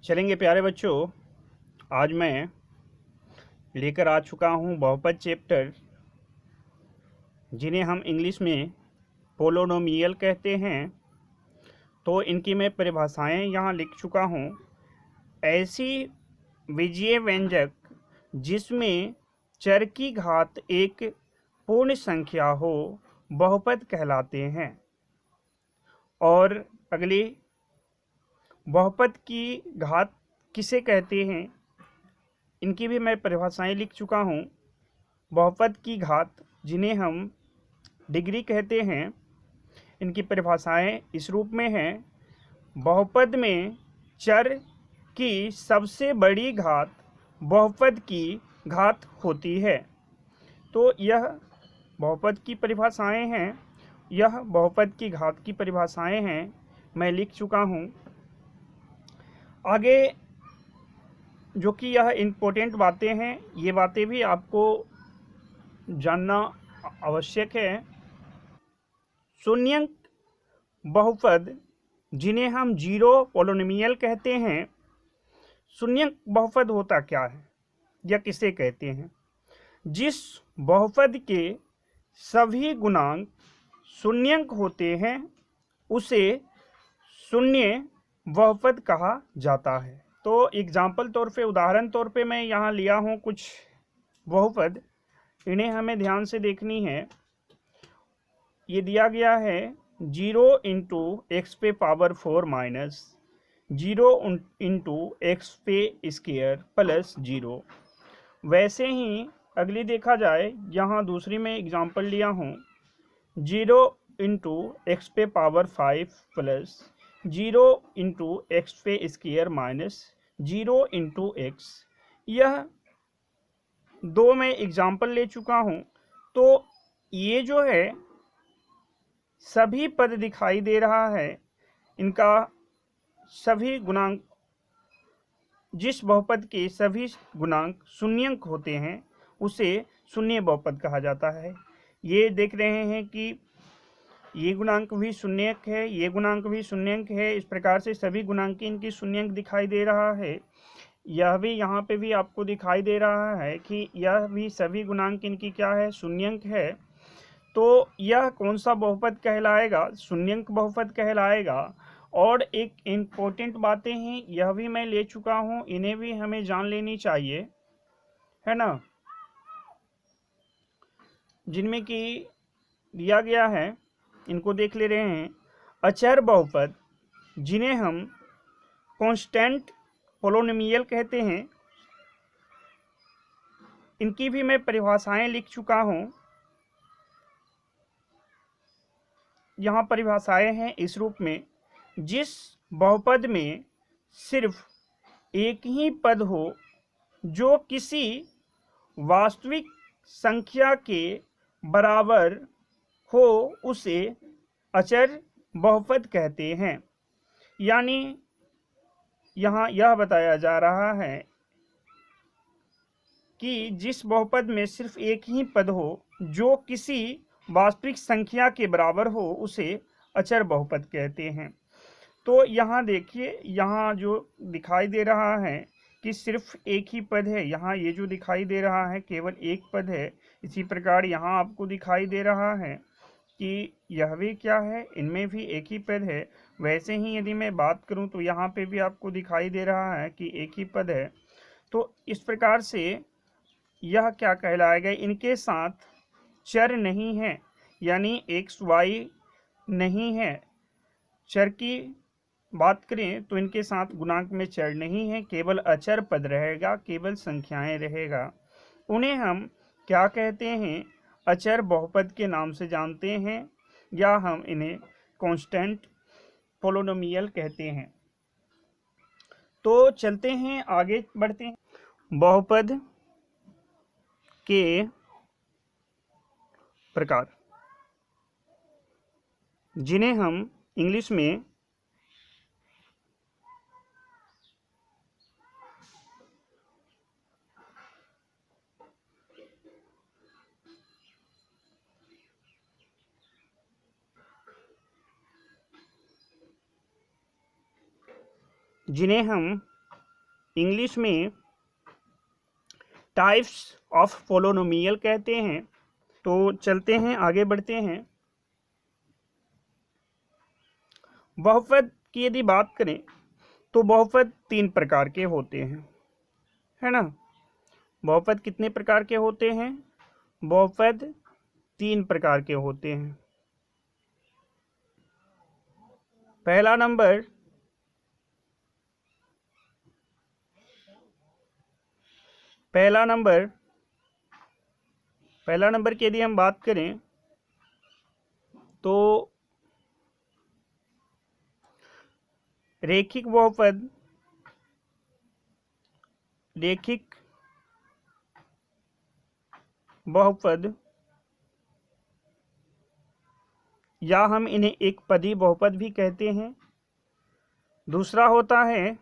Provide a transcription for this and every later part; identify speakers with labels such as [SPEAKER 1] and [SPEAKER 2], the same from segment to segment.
[SPEAKER 1] चलेंगे प्यारे बच्चों। आज मैं लेकर आ चुका हूँ बहुपद चैप्टर, जिन्हें हम इंग्लिश में पोलोनोमियल कहते हैं। तो इनकी मैं परिभाषाएं यहाँ लिख चुका हूँ। ऐसी विजयी व्यंजक जिसमें चर की घात एक पूर्ण संख्या हो बहुपद कहलाते हैं। और अगली, बहुपद की घात किसे कहते हैं, इनकी भी मैं परिभाषाएं लिख चुका हूँ। बहुपद की घात जिन्हें हम डिग्री कहते हैं, इनकी परिभाषाएं इस रूप में हैं। बहुपद में चर की सबसे बड़ी घात बहुपद की घात होती है। तो यह बहुपद की परिभाषाएं हैं, यह बहुपद की घात की परिभाषाएं हैं, मैं लिख चुका हूँ। आगे जो कि यह इम्पोर्टेंट बातें हैं, ये बातें भी आपको जानना आवश्यक है। शून्यंक बहुपद जिन्हें हम जीरो पोलोनोमियल कहते हैं, शून्यंक बहुपद होता क्या है या किसे कहते हैं? जिस बहुपद के सभी गुणांक शून्यंक होते हैं उसे शून्य बहुपद कहा जाता है। तो एग्जाम्पल तौर पे, उदाहरण तौर पे मैं यहाँ लिया हूँ कुछ बहुपद, इन्हें हमें ध्यान से देखनी है। ये दिया गया है 0 इंटू एक्स पे पावर 4 माइनस 0 इंटू एक्स पे स्क्वायर प्लस 0। वैसे ही अगली देखा जाए, यहाँ दूसरी में एग्जाम्पल लिया हूँ 0 इंटू एक्स पे पावर 5 प्लस 0 इंटू एक्स पे स्क्वायर माइनस 0 इंटू एक्स। यह दो मैं एग्जाम्पल ले चुका हूँ। तो ये जो है सभी पद दिखाई दे रहा है, इनका सभी गुणांक, जिस बहुपद के सभी गुणांक शून्यंक होते हैं उसे शून्य बहुपद कहा जाता है। ये देख रहे हैं कि ये गुणांक भी शून्यंक है, ये गुणांक भी शून्यंक है। इस प्रकार से सभी गुणांक इनकी शून्यंक दिखाई दे रहा है। यह भी यहाँ पे भी आपको दिखाई दे रहा है कि यह भी सभी गुणांक इनकी क्या है, शून्यंक है। तो यह कौन सा बहुपद कहलाएगा? शून्यंक बहुपद कहलाएगा। और एक इम्पोर्टेंट बातें हैं, यह भी मैं ले चुका हूँ, इन्हें भी हमें जान लेनी चाहिए, है ना। जिनमें कि दिया गया है, इनको देख ले रहे हैं। अचर बहुपद जिन्हें हम कांस्टेंट पोलोनोमियल कहते हैं, इनकी भी मैं परिभाषाएं लिख चुका हूँ। यहाँ परिभाषाएं हैं इस रूप में: जिस बहुपद में सिर्फ एक ही पद हो जो किसी वास्तविक संख्या के बराबर हो उसे अचर बहुपद कहते हैं। यानी यहाँ यह बताया जा रहा है कि जिस बहुपद में सिर्फ एक ही पद हो जो किसी वास्तविक संख्या के बराबर हो उसे अचर बहुपद कहते हैं। तो यहाँ देखिए, यहाँ जो दिखाई दे रहा है कि सिर्फ एक ही पद है, यहाँ ये जो दिखाई दे रहा है केवल एक पद है। इसी प्रकार यहाँ आपको दिखाई दे रहा है कि यह भी क्या है, इनमें भी एक ही पद है। वैसे ही यदि मैं बात करूँ तो यहाँ पे भी आपको दिखाई दे रहा है कि एक ही पद है। तो इस प्रकार से यह क्या कहलाएगा, इनके साथ चर नहीं है, यानी एक्स वाई नहीं है। चर की बात करें तो इनके साथ गुणांक में चर नहीं है, केवल अचर पद रहेगा, केवल संख्याएं रहेगा। उन्हें हम क्या कहते हैं? अचर बहुपद के नाम से जानते हैं, या हम इन्हें कांस्टेंट पोलोनोमियल कहते हैं। तो चलते हैं, आगे बढ़ते हैं। बहुपद के प्रकार जिन्हें हम इंग्लिश में इंग्लिश में टाइप्स ऑफ पोलोनोमियल कहते हैं। तो चलते हैं, आगे बढ़ते हैं। बहुपद की यदि बात करें तो बहुपद 3 प्रकार के होते हैं, है ना। बहुपद कितने प्रकार के होते हैं? बहुपद 3 प्रकार के होते हैं। पहला नंबर की यदि हम बात करें तो रैखिक बहुपद या हम इन्हें एक पदी बहुपद भी कहते हैं। दूसरा होता है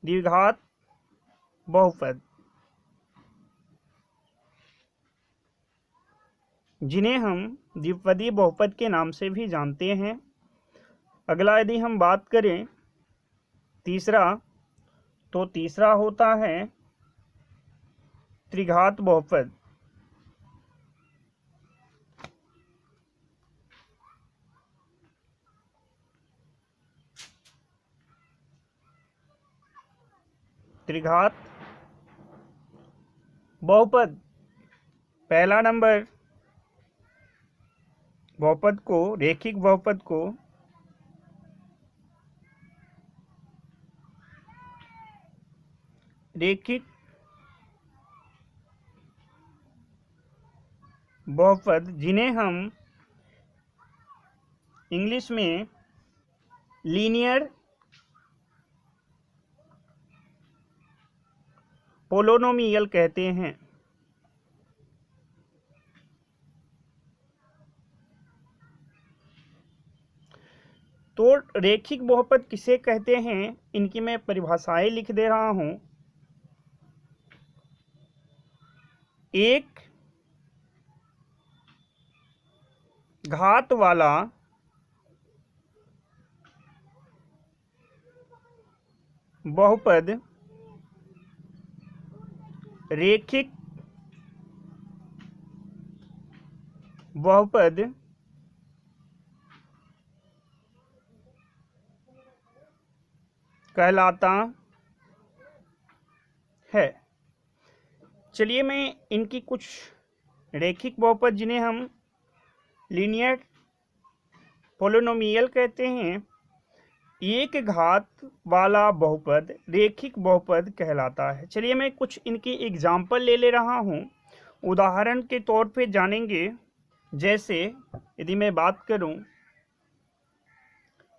[SPEAKER 1] द्विघात बहुपद, जिन्हें हम द्विपदी बहुपद के नाम से भी जानते हैं। अगला यदि हम बात करें तीसरा, तो तीसरा होता है त्रिघात बहुपद। त्रिघात बहुपद पहला नंबर बहुपद को, रैखिक बहुपद को रैखिक बहुपद, जिन्हें हम इंग्लिश में लीनियर पोलोनोमियल कहते हैं। तो रैखिक बहुपद किसे कहते हैं, इनकी मैं परिभाषाएं लिख दे रहा हूं। एक घात वाला बहुपद रैखिक बहुपद कहलाता है। चलिए मैं इनकी कुछ रैखिक बहुपद, जिन्हें हम लीनियर पोलिनोमियल कहते हैं, एक घात वाला बहुपद रैखिक बहुपद कहलाता है। चलिए मैं कुछ इनकी एग्जाम्पल ले रहा हूँ, उदाहरण के तौर पे जानेंगे। जैसे यदि मैं बात करूं,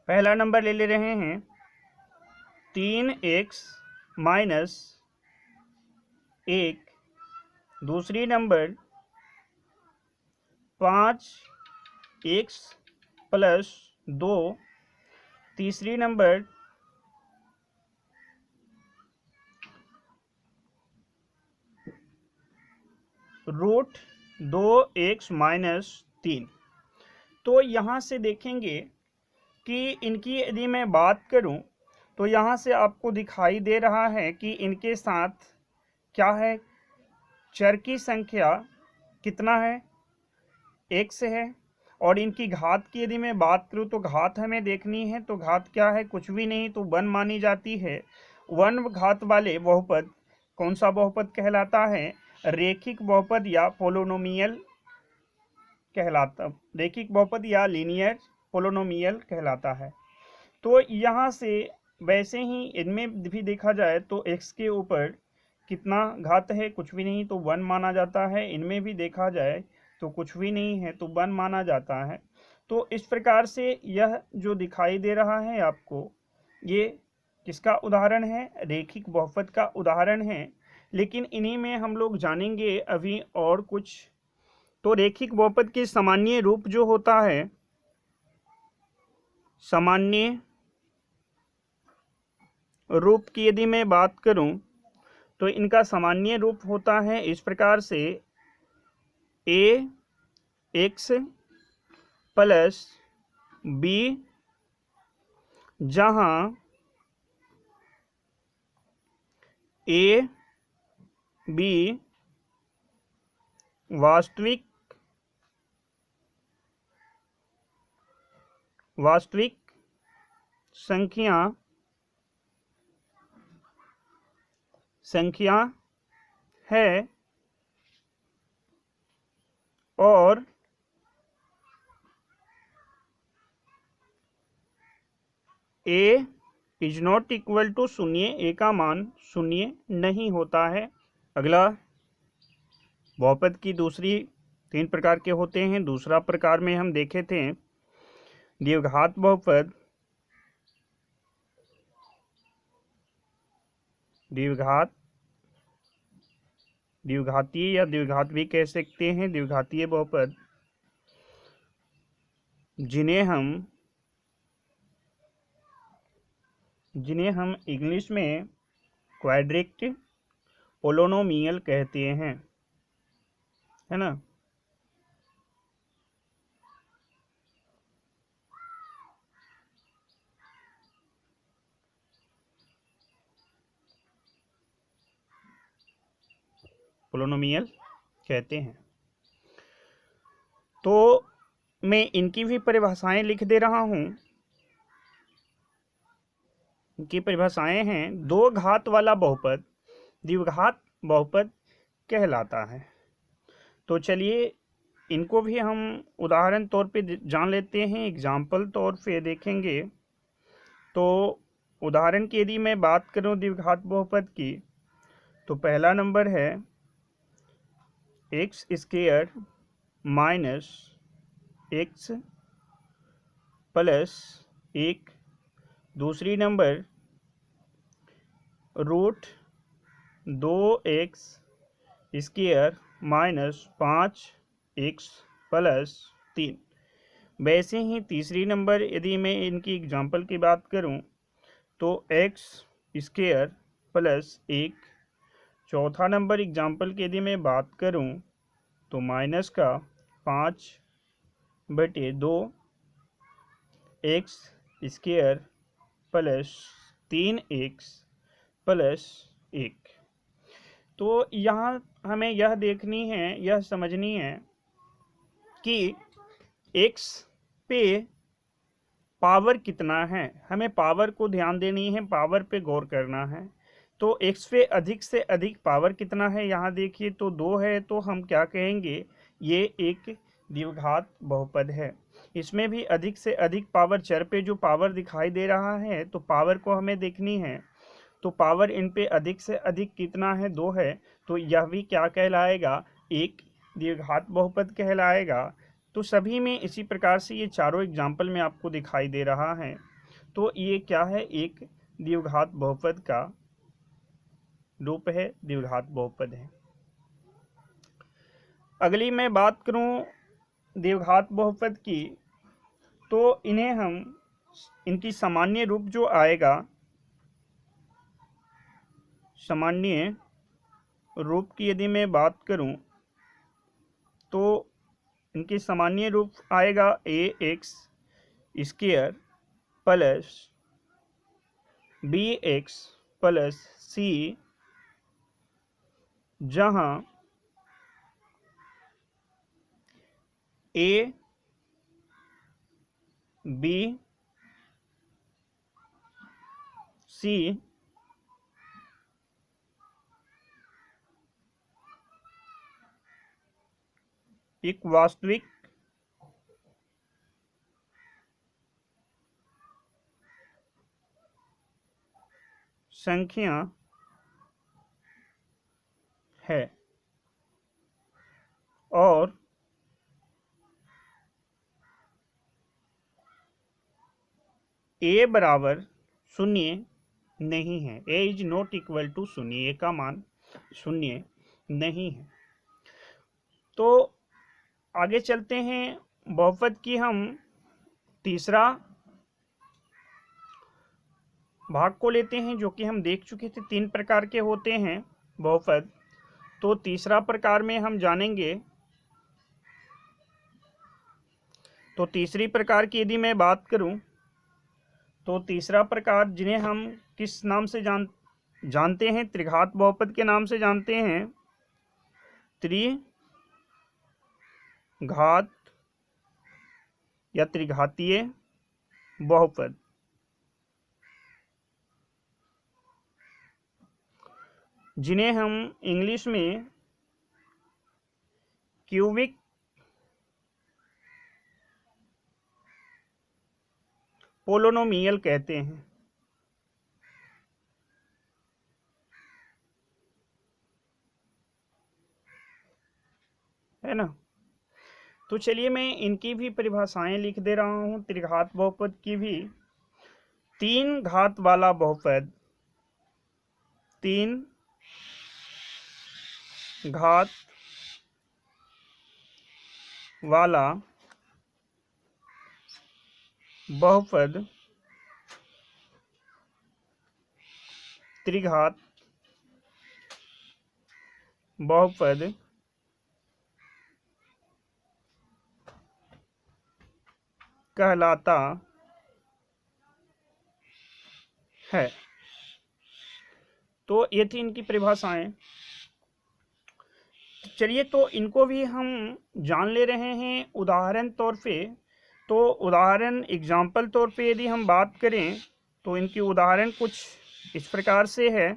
[SPEAKER 1] पहला नंबर ले रहे हैं 3x माइनस 1, दूसरी नंबर 5x प्लस 2, तीसरी नंबर 2x माइनस 3। तो यहाँ से देखेंगे कि इनकी यदि मैं बात करूं तो यहाँ से आपको दिखाई दे रहा है कि इनके साथ क्या है, चर की संख्या कितना है, x है। और इनकी घात की यदि मैं बात करूं तो घात हमें देखनी है, तो घात क्या है, कुछ भी नहीं, तो 1 मानी जाती है। 1 घात वाले बहुपद कौन सा बहुपद कहलाता है, रैखिक बहुपद या पोलिनोमियल कहलाता, रैखिक बहुपद या लीनियर पोलिनोमियल कहलाता है। तो यहाँ से वैसे ही इनमें भी देखा जाए तो x के ऊपर कितना घात है, कुछ भी नहीं, तो 1 माना जाता है। इनमें भी देखा जाए तो कुछ भी नहीं है, तो 1 माना जाता है। तो इस प्रकार से यह जो दिखाई दे रहा है आपको, ये किसका उदाहरण है, रैखिक बहुपद का उदाहरण है। लेकिन इन्हीं में हम लोग जानेंगे अभी और कुछ। तो रैखिक बहुपद के सामान्य रूप जो होता है, सामान्य रूप की यदि मैं बात करूं तो इनका सामान्य रूप होता है इस प्रकार से, ax प्लस b जहां ए बी वास्तविक संख्या है और ए इज नॉट इक्वल टू शून्य, ए का मान शून्य नहीं होता है। अगला, बहुपद की दूसरी 3 प्रकार के होते हैं। दूसरा प्रकार में हम देखे थे द्विघात बहुपद, द्विघातीय या द्विघात भी कह सकते हैं, द्विघातीय बहुपद, जिन्हें हम इंग्लिश में क्वाड्रिक पोलिनोमियल कहते हैं, है ना। पोलिनोमियल कहते हैं। तो मैं इनकी भी परिभाषाएं लिख दे रहा हूं। इनकी परिभाषाएं हैं, 2 घात वाला बहुपद द्विघात बहुपद कहलाता है। तो चलिए इनको भी हम उदाहरण तौर पे जान लेते हैं, एग्जाम्पल तौर पे देखेंगे। तो उदाहरण की यदि मैं बात करूं द्विघात बहुपद की, तो पहला नंबर है x square minus x plus 1। दूसरी number root 2x square minus 5x plus 3। वैसे ही तीसरी नंबर यदि मैं इनकी एग्जाम्पल की बात करूं, तो x स्क्वायर प्लस 1। चौथा नंबर एग्जाम्पल की यदि मैं बात करूं, तो माइनस का 5/2 x square plus 3x plus 1। तो यहाँ हमें यह देखनी है, यह समझनी है कि x पे पावर कितना है। हमें पावर को ध्यान देनी है, पावर पे गौर करना है। तो x पे अधिक से अधिक पावर कितना है, यहाँ देखिए तो 2 है, तो हम क्या कहेंगे, ये एक द्विघात बहुपद है। इसमें भी अधिक से अधिक पावर, चर पे जो पावर दिखाई दे रहा है, तो पावर को हमें देखनी है। तो पावर इन पे अधिक से अधिक कितना है, 2 है, तो यह भी क्या कहलाएगा, एक द्विघात बहुपद कहलाएगा। तो सभी में इसी प्रकार से ये चारों एग्जाम्पल में आपको दिखाई दे रहा है। तो ये क्या है, एक द्विघात बहुपद का रूप है, द्विघात बहुपद है। अगली मैं बात करूं द्विघात बहुपद की, तो इन्हें हम, इनकी सामान्य रूप जो आएगा, सामान्य रूप की यदि मैं बात करूं, तो इनकी सामान्य रूप आएगा ax square plus bx plus c, जहां a b c एक वास्तविक संख्या है और a बराबर 0 नहीं है। a is not equal to 0, a का मान 0 नहीं है। तो आगे चलते हैं, बहुपद की हम तीसरा भाग को लेते हैं, जो कि हम देख चुके थे 3 प्रकार के होते हैं बहुपद। तो तीसरा प्रकार में हम जानेंगे। तो तीसरी प्रकार की यदि मैं बात करूं, तो तीसरा प्रकार जिन्हें हम किस नाम से जानते हैं, त्रिघात बहुपद के नाम से जानते हैं, त्रिघात या त्रिघातीय बहुपद। जिन्हें हम इंग्लिश में क्यूबिक पोलोनोमियल कहते हैं, है ना। तो चलिए मैं इनकी भी परिभाषाएं लिख दे रहा हूं। त्रिघात बहुपद की भी, तीन घात वाला बहुपद, तीन घात वाला बहुपद त्रिघात बहुपद कहलाता है। तो ये थी इनकी परिभाषाएं। चलिए तो इनको भी हम जान ले रहे हैं उदाहरण तौर पे। तो उदाहरण एग्जाम्पल तौर पे यदि हम बात करें तो इनकी उदाहरण कुछ इस प्रकार से है।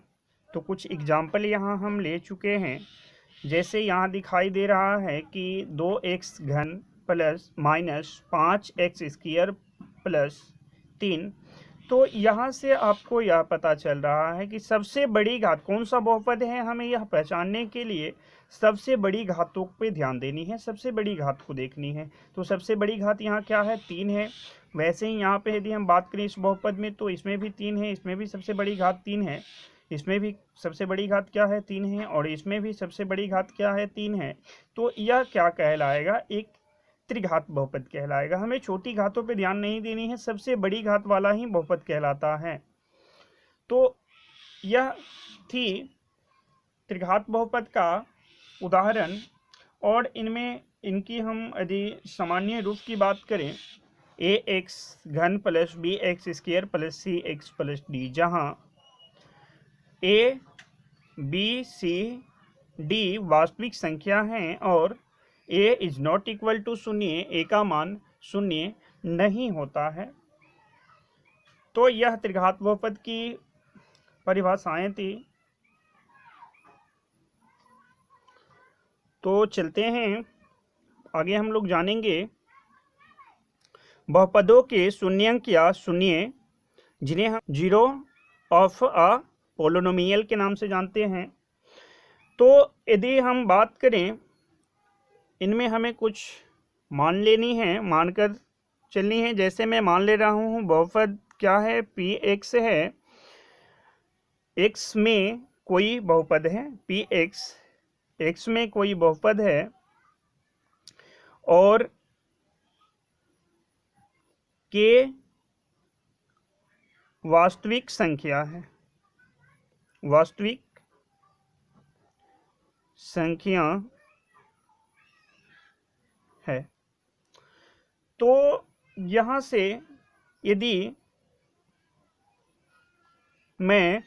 [SPEAKER 1] तो कुछ एग्जाम्पल यहाँ हम ले चुके हैं। जैसे यहाँ दिखाई दे रहा है कि 2x घन plus minus 5x square plus 3। तो यहाँ से आपको यह पता चल रहा है कि सबसे बड़ी घात कौन सा बहुपद है। हमें यह पहचानने के लिए सबसे बड़ी घातों पे ध्यान देनी है, सबसे बड़ी घात को देखनी है। तो सबसे बड़ी घात यहाँ क्या है, 3 है। वैसे ही यहाँ पे यदि हम बात करें इस बहुपद में तो इसमें भी 3 है, इसमें भी सबसे बड़ी घात 3 है, इसमें भी सबसे बड़ी घात क्या है, 3 है, और इसमें भी सबसे बड़ी घात क्या है, 3 है। तो यह क्या कहलाएगा, एक त्रिघात बहुपद कहलाएगा। हमें छोटी घातों पे ध्यान नहीं देनी है, सबसे बड़ी घात वाला ही बहुपद कहलाता है। तो यह थी त्रिघात बहुपद का उदाहरण। और इनमें इनकी हम यदि सामान्य रूप की बात करें, ax घन plus bx square plus cx plus d, जहाँ a b c d वास्तविक संख्या हैं और a is not equal to शून्य, a का मान शून्य नहीं होता है। तो यह त्रिघात बहुपद की परिभाषाएं थी। तो चलते हैं आगे, हम लोग जानेंगे बहुपदों के शून्यंक या शून्य, जिन्हें हम जीरो ऑफ अ पोलोनोमियल के नाम से जानते हैं। तो यदि हम बात करें, इनमें हमें कुछ मान लेनी है, मानकर चलनी है। जैसे मैं मान ले रहा हूँ बहुपद क्या है, px है, x में कोई बहुपद है, px x में कोई बहुपद है और k वास्तविक संख्या है, वास्तविक संख्या है। तो यहाँ से यदि मैं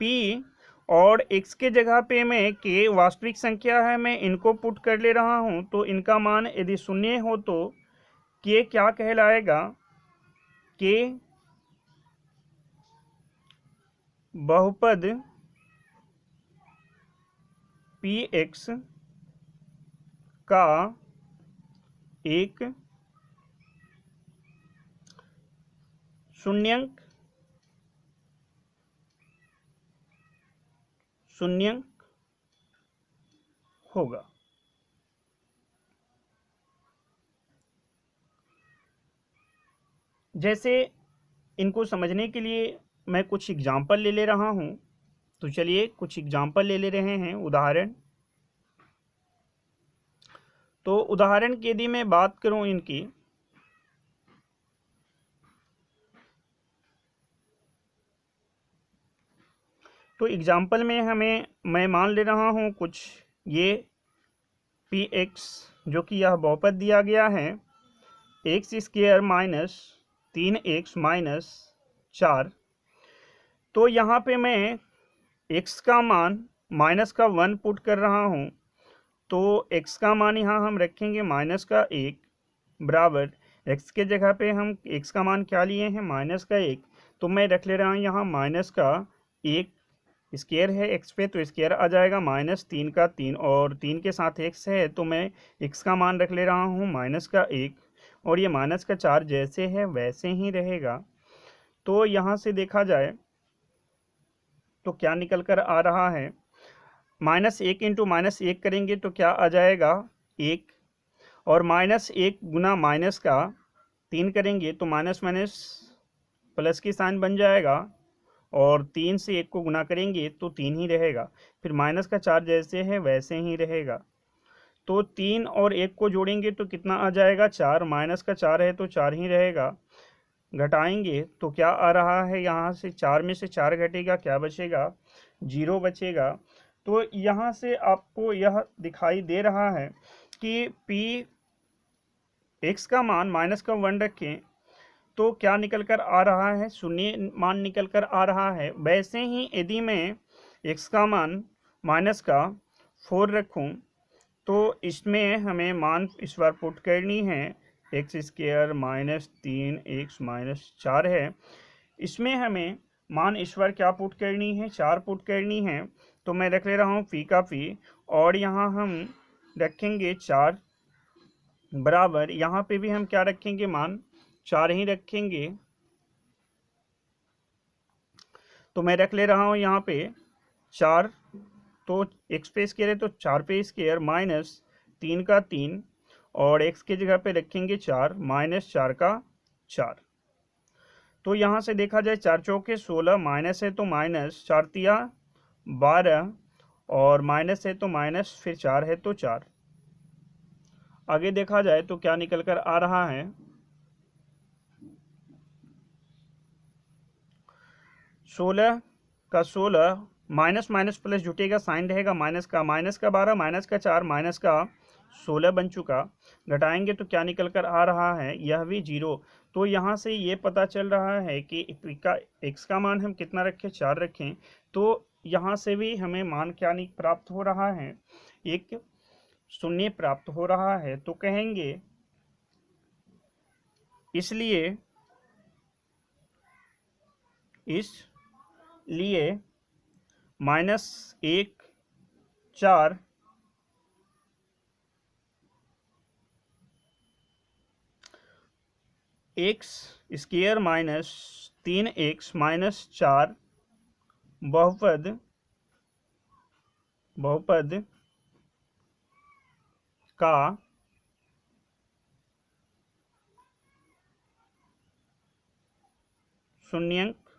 [SPEAKER 1] p और x के जगह पे मैं k वास्तविक संख्या है, मैं इनको पुट कर ले रहा हूँ, तो इनका मान यदि शून्य हो तो k क्या कहलाएगा, k बहुपद px का एक शून्यंक होगा। जैसे इनको समझने के लिए मैं कुछ एग्जाम्पल ले रहा हूं। तो चलिए कुछ एग्जाम्पल ले रहे हैं, उदाहरण। तो उदाहरण की यदि मैं बात करूं इनकी, तो एग्जाम्पल में मैं मान ले रहा हूं कुछ ये px, जो कि यह बहुपद दिया गया है, x square minus 3x minus 4। तो यहाँ पे मैं x का मान माइनस का 1 पुट कर रहा हूँ, तो x का मान यहाँ हम रखेंगे माइनस का 1 बराबर x के जगह पे हम x का मान क्या लिए हैं, माइनस का 1, तो मैं रख ले रहा हूँ यहाँ माइनस का 1, स्क्वायर है x पे तो स्क्वायर आ जाएगा, माइनस 3 का 3 और 3 के साथ x है तो मैं x का मान रख ले रहा हूँ माइनस का 1 और ये माइनस का 4 जैसे है वैसे ही रहेगा। तो यहाँ से देखा जाए तो क्या निकल कर आ रहा है, -1 इंटू -1 करेंगे तो क्या आ जाएगा 1, और -1 गुना माइनस का 3 करेंगे तो माइनस माइनस प्लस की साइन बन जाएगा, और 3 से 1 को गुना करेंगे तो 3 ही रहेगा, फिर माइनस का 4 जैसे है वैसे ही रहेगा। तो 3 और 1 को जोड़ेंगे तो कितना आ जाएगा 4, माइनस का 4 है तो 4 ही रहेगा। घटाएंगे तो क्या आ रहा है, यहाँ से 4 में से 4 घटेगा, क्या बचेगा 0 बचेगा। तो यहाँ से आपको यह दिखाई दे रहा है कि p x का मान माइनस का 1 रखें तो क्या निकल कर आ रहा है, शून्य मान निकल कर आ रहा है। वैसे ही यदि मैं x का मान माइनस का 4 रखूं तो इसमें हमें मान इस बार पुट करनी है, x square minus 3x minus 4 है, इसमें हमें मान इस बार क्या पुट करनी है, 4 पुट करनी है। तो मैं रख ले रहा हूँ फी का फी, और यहाँ हम रखेंगे 4 बराबर, यहाँ पे भी हम क्या रखेंगे, मान 4 ही रखेंगे। तो मैं रख ले रहा हूँ यहाँ पे 4, तो x पे स्क्वायर है तो 4 पे स्क्वायर माइनस 3 का 3, और x के जगह पे रखेंगे 4 माइनस 4 का 4। तो यहाँ से देखा जाए 4 चौके 16, माइनस है तो माइनस, 4 तिया 12, और माइनस है तो माइनस, फिर 4 है तो 4। आगे देखा जाए तो क्या निकल कर आ रहा है, 16 का 16, माइनस माइनस प्लस जुटेगा, साइन रहेगा माइनस का 12, माइनस का 4, माइनस का 16 बन चुका। घटाएंगे तो क्या निकल कर आ रहा है, यह भी 0। तो यहाँ से ये पता चल रहा है कि x का मान हम कितना रखें, 4 रखें। तो यहाँ से भी हमें मान क्या नहीं प्राप्त हो रहा है, एक शून्य प्राप्त हो रहा है। तो कहेंगे इसलिए -1 4 x square minus 3x minus 4 बहुपद का शून्यंक